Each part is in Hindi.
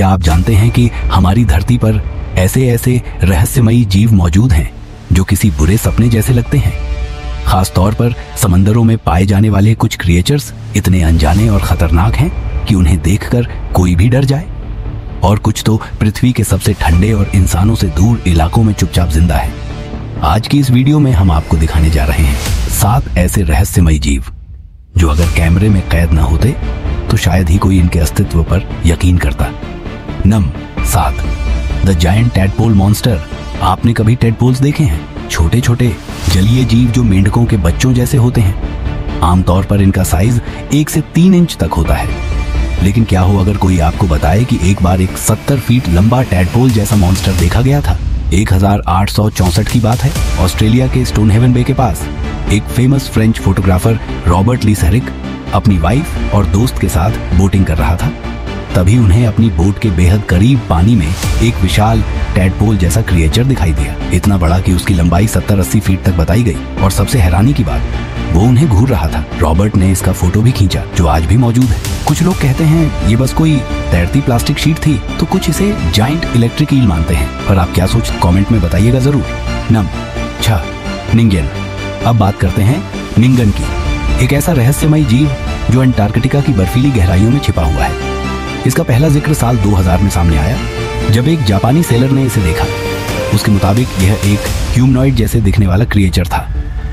क्या आप जानते हैं कि हमारी धरती पर ऐसे ऐसे रहस्यमयी जीव मौजूद हैं जो किसी बुरे सपने जैसे लगते हैं। खास तौर पर समंदरों में पाए जाने वाले कुछ क्रिएचर्स इतने अनजाने और खतरनाक हैं कि उन्हें देखकर कोई भी डर जाए, और कुछ तो पृथ्वी के सबसे ठंडे और इंसानों से दूर इलाकों में चुपचाप जिंदा है। आज की इस वीडियो में हम आपको दिखाने जा रहे हैं 7 ऐसे रहस्यमयी जीव जो अगर कैमरे में कैद न होते तो शायद ही कोई इनके अस्तित्व पर यकीन करता। Number 7, the giant tadpole monster. आपने कभी टैडपोल्स देखे हैं? छोटे छोटे जलीय जीव जो मेंढकों के बच्चों जैसे होते हैं। आमतौर पर इनका साइज 1 से 3 इंच तक होता है। लेकिन क्या हो अगर कोई आपको बताए कि एक बार एक 70 फीट लंबा टैडपोल जैसा मॉन्स्टर देखा गया था। 1864 की बात है, ऑस्ट्रेलिया के स्टोनहेवन बे के पास एक फेमस फ्रेंच फोटोग्राफर रॉबर्ट ली सेरिक अपनी वाइफ और दोस्त के साथ बोटिंग कर रहा था। तभी उन्हें अपनी बोट के बेहद करीब पानी में एक विशाल टैडपोल जैसा क्रिएचर दिखाई दिया। इतना बड़ा कि उसकी लंबाई 70-80 फीट तक बताई गई, और सबसे हैरानी की बात, वो उन्हें घूर रहा था। रॉबर्ट ने इसका फोटो भी खींचा जो आज भी मौजूद है। कुछ लोग कहते हैं ये बस कोई तैरती प्लास्टिक शीट थी, तो कुछ इसे जायंट इलेक्ट्रिक ईल मानते हैं। पर आप क्या सोचते, कमेंट में बताइएगा जरूर। नंबर 6, निंगन। अब बात करते हैं निंगन की, एक ऐसा रहस्यमयी जीव जो अंटार्कटिका की बर्फीली गहराइयों में छिपा हुआ है। इसका पहला जिक्र साल 2000 में सामने आया जब एक जापानी सेलर ने इसे देखा। उसके मुताबिक यह एक ह्यूमनॉइड जैसे दिखने वाला क्रिएचर था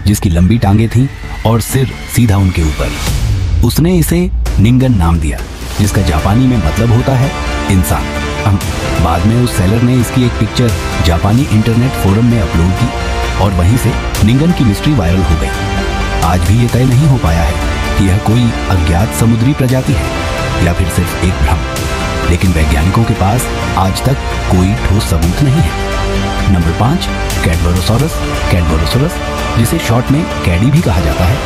जिसकी लंबी टांगे थीं और सिर सीधा उनके ऊपर। उसने इसे निंगन नाम दिया जिसका जापानी में मतलब होता है इंसान। बाद में उस सेलर ने इसकी एक पिक्चर जापानी इंटरनेट फोरम में अपलोड की और वहीं से निंगन की मिस्ट्री वायरल हो गई। आज भी ये तय नहीं हो पाया है कि यह कोई अज्ञात समुद्री प्रजाति है या फिर सिर्फ एक भ्रम, लेकिन वैज्ञानिकों के पास आज तक कोई ठोस सबूत नहीं है। नंबर 5, कैडबरोसॉरस। कैडबरोसॉरस, जिसे शॉर्ट में कैडी भी कहा जाता है,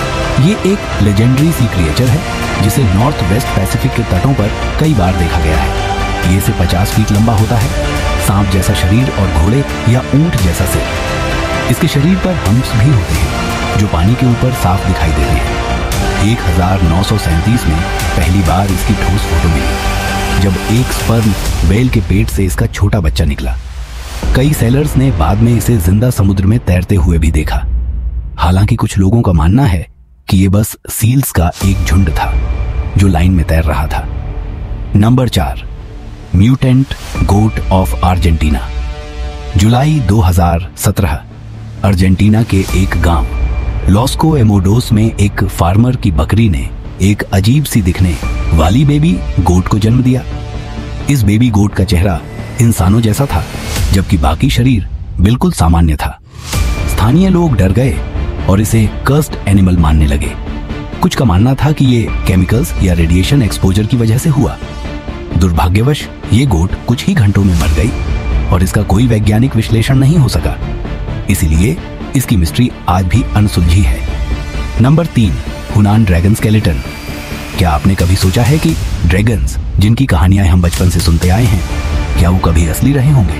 ये एक लेजेंडरी सी क्रिएचर है जिसे नॉर्थ वेस्ट पैसिफिक के तटों पर कई बार देखा गया है। ये से 50 फीट लंबा होता है, सांप जैसा शरीर और घोड़े या ऊंट जैसा सिर। इसके शरीर पर हम्प्स भी होते हैं जो पानी के ऊपर साफ दिखाई देते हैं। 1937 में पहली बार इसकी ठोस फोटो मिली जब एक स्पर्म व्हेल के पेट से इसका छोटा बच्चा निकला। कई सेलर्स ने बाद में इसे जिंदा समुद्र में तैरते हुए भी देखा। हालांकि कुछ लोगों का मानना है कि ये बस सील्स का एक झुंड था जो लाइन में तैर रहा था। Number 4, mutant goat of Argentina. जुलाई 2017 अर्जेंटीना के एक गांव लॉस्को एमोडोस में एक फार्मर की बकरी ने एक अजीब सी दिखने वाली बेबी गोट को जन्म दिया। इस बेबी गोट का चेहरा इंसानों जैसा था जबकि बाकी शरीर बिल्कुल सामान्य था। स्थानीय लोग डर गए और इसे कर्स्ड एनिमल मानने लगे। कुछ का मानना था कि ये केमिकल्स या रेडिएशन एक्सपोजर की वजह से हुआ। दुर्भाग्यवश ये गोट कुछ ही घंटों में मर गई और इसका कोई वैज्ञानिक विश्लेषण नहीं हो सका, इसीलिए इसकी मिस्ट्री आज भी अनसुलझी है। नंबर 3, हुनान ड्रैगन स्केलेटन। क्या आपने कभी सोचा है कि ड्रैगन्स जिनकी कहानियां हम बचपन से सुनते आए हैं, क्या वो कभी असली रहे होंगे?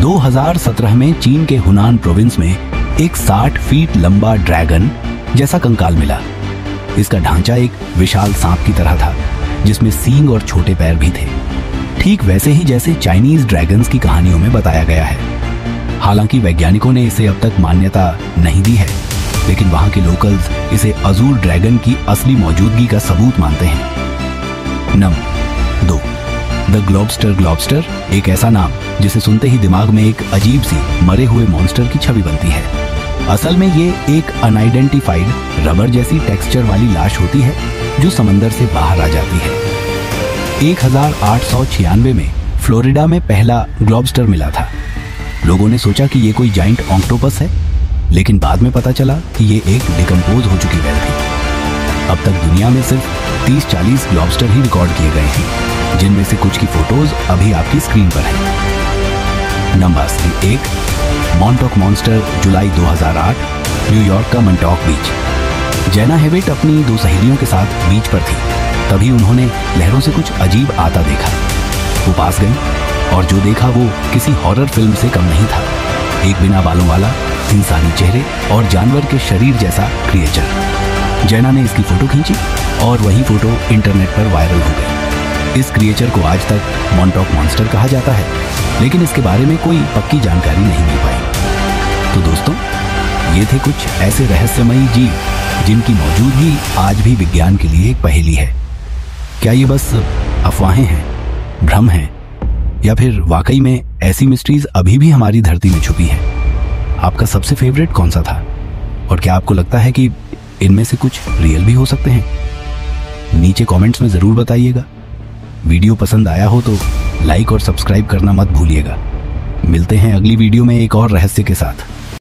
2017 में चीन के हुनान प्रोविंस में एक 60 फीट लंबा ड्रैगन जैसा कंकाल मिला। इसका ढांचा एक विशाल सांप की तरह था जिसमें सींग और छोटे पैर भी थे, ठीक वैसे ही जैसे चाइनीज ड्रैगन्स की कहानियों में बताया गया है। हालांकि वैज्ञानिकों ने इसे अब तक मान्यता नहीं दी है, लेकिन वहां के लोकल्स इसे अजूर ड्रैगन की असली मौजूदगी का सबूत मानते हैं। Number 2, the ग्लोबस्टर। ग्लोबस्टर एक ऐसा नाम जिसे सुनते ही दिमाग में एक अजीब सी मरे हुए मॉन्स्टर की छवि बनती है। असल में ये एक अनआइडेंटिफाइड रबर जैसी टेक्सचर वाली लाश होती है जो समंदर से बाहर आ जाती है। 1896 में फ्लोरिडा में पहला ग्लोबस्टर मिला था। लोगों ने सोचा कि ये कोई जाइंट ऑक्टोपस है, लेकिन बाद में पता चला कि ये एक डिकम्पोज हो चुकी व्हेल थी। अब तक दुनिया में सिर्फ 30-40 ग्लोबस्टर ही रिकॉर्ड किए गए हैं, जिनमें से कुछ की फोटोज अभी आपकी स्क्रीन पर हैं। Number 1, Montauk monster. जुलाई 2008, न्यूयॉर्क का मंटॉक बीच। जैना हेविट अपनी 2 सहेलियों के साथ बीच पर थी, तभी उन्होंने लहरों से कुछ अजीब आता देखा। वो पास गई और जो देखा वो किसी हॉरर फिल्म से कम नहीं था। एक बिना बालों वाला इंसानी चेहरे और जानवर के शरीर जैसा क्रिएचर। जैना ने इसकी फोटो खींची और वही फोटो इंटरनेट पर वायरल हो गई। इस क्रिएचर को आज तक मॉन्टॉक मॉन्स्टर कहा जाता है, लेकिन इसके बारे में कोई पक्की जानकारी नहीं मिल पाई। तो दोस्तों, ये थे कुछ ऐसे रहस्यमयी जीव जिनकी मौजूदगी आज भी विज्ञान के लिए एक पहेली है। क्या ये बस अफवाहें हैं, भ्रम हैं, या फिर वाकई में ऐसी मिस्ट्रीज अभी भी हमारी धरती में छुपी हैं? आपका सबसे फेवरेट कौन सा था? और क्या आपको लगता है कि इनमें से कुछ रियल भी हो सकते हैं? नीचे कमेंट्स में जरूर बताइएगा। वीडियो पसंद आया हो तो लाइक और सब्सक्राइब करना मत भूलिएगा। मिलते हैं अगली वीडियो में एक और रहस्य के साथ।